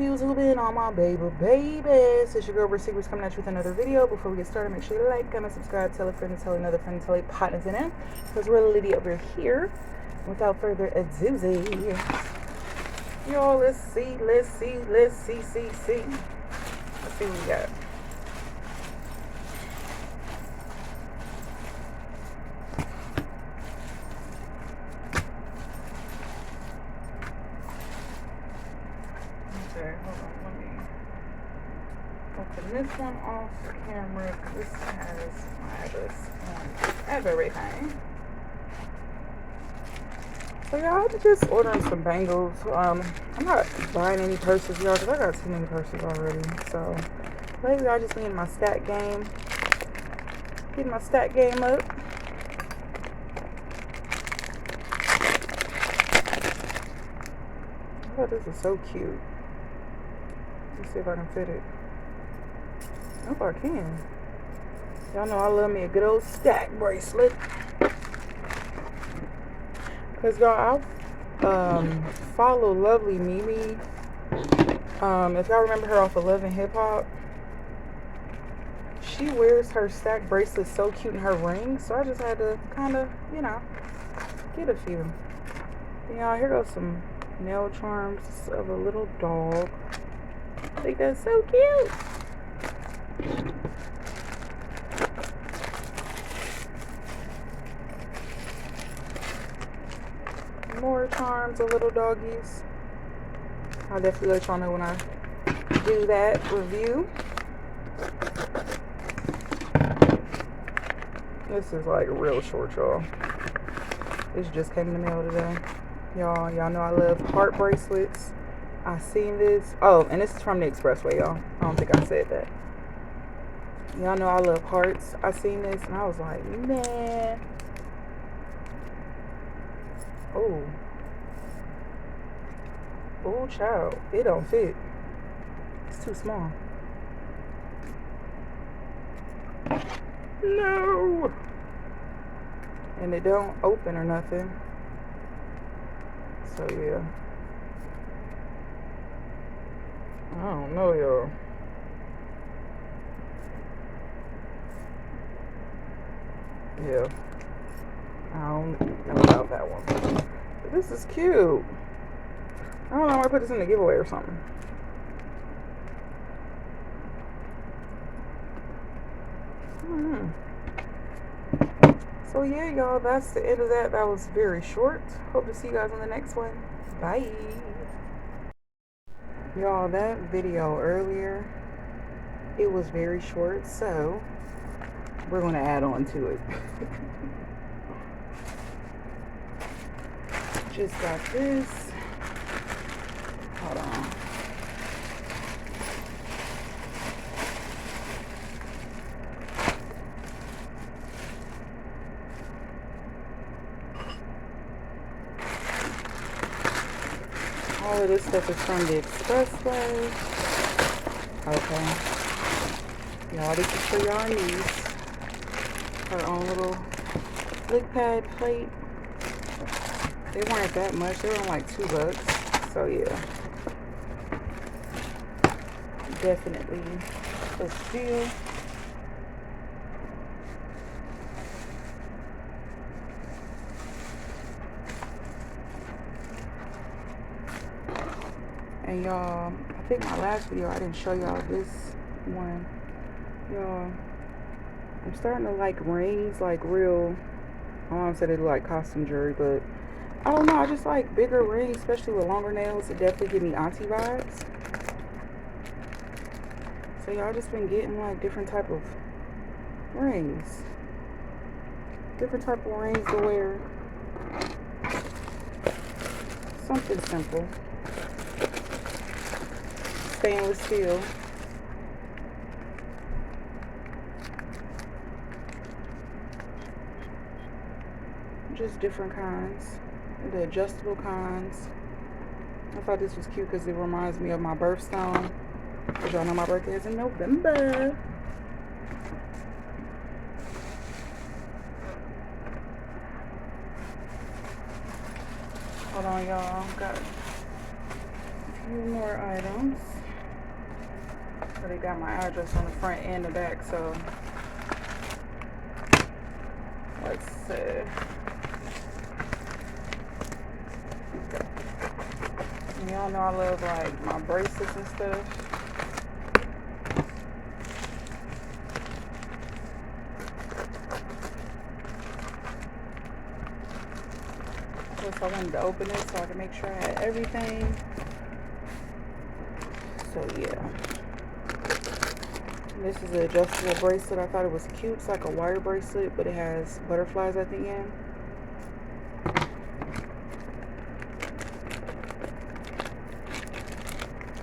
YouTube and all my babies. It's your girl Receivers coming at you with another video. Before we get started, make sure you like, comment, subscribe, tell a friend, tell another friend, tell a partner in it. Because we're literally over here. Without further ado, y'all, let's see what we got. Okay, hold on, let me open this one off camera. This has my address on everything. So y'all, I'm just ordering some bangles. I'm not buying any purses, y'all, because I got too many purses already. So lately I just been in my stack game. Getting my stack game up. Oh, this is so cute. Let's see if I can fit it. I hope I can. Y'all know I love me a good old stack bracelet. Because y'all, I follow Lovely Mimi. If y'all remember her off of Love and Hip Hop, she wears her stack bracelet so cute in her rings. So I just had to kind of, get a few. Y'all, here goes some nail charms of a little dog. I think that's so cute. More charms of little doggies. I'll definitely let y'all know when I do that review. This is like real short, y'all. This just came in the mail today. Y'all know I love heart bracelets. I seen this. Oh, and this is from the Expressway, y'all. I don't think I said that. Y'all know I love hearts. I seen this and I was like, man. Oh, child. It don't fit. It's too small. No. And it don't open or nothing. So, yeah. I don't know, y'all. Yeah. I don't know about that one. But this is cute. I don't know, I put this in the giveaway or something. So yeah, y'all, that's the end of that. That was very short. Hope to see you guys on the next one. Bye. Y'all, that video earlier, it was very short, so we're going to add on to it. Just got this. Hold on. All of this stuff is from the Expressway. Okay. Y'all, this is for y'all niece. Her own little lick pad plate. They weren't that much. They were on like $2. So yeah. Definitely a steal. And y'all, I think my last video I didn't show y'all this one. Y'all, I'm starting to like rings, like real. My mom said they look like costume jewelry, but I don't know. I just like bigger rings, especially with longer nails. It definitely give me auntie vibes. So y'all just been getting like different type of rings. Different type of rings to wear. Something simple. Stainless steel. Just different kinds. The adjustable kinds. I thought this was cute because it reminds me of my birthstone. Because y'all know my birthday is in November. Hold on, y'all. Got a few more items. So they got my address on the front and the back. So let's see. And y'all know I love like my bracelets and stuff. So I wanted to open it so I can make sure I had everything. So yeah. This is an adjustable bracelet. I thought it was cute. It's like a wire bracelet, but it has butterflies at the end.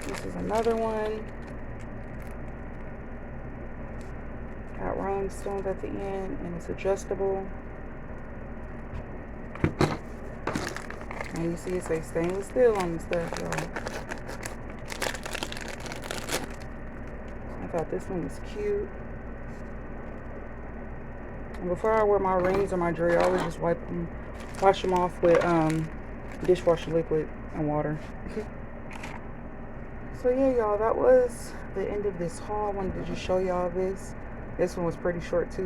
This is another one. Got rhinestones at the end, and it's adjustable. And you see it say stainless steel on the stuff, y'all. I thought this one was cute. And before I wear my rings or my jewelry, I always just wash them off with dishwasher liquid and water. So yeah, y'all, that was the end of this haul. I wanted to just show y'all this. This one was pretty short too.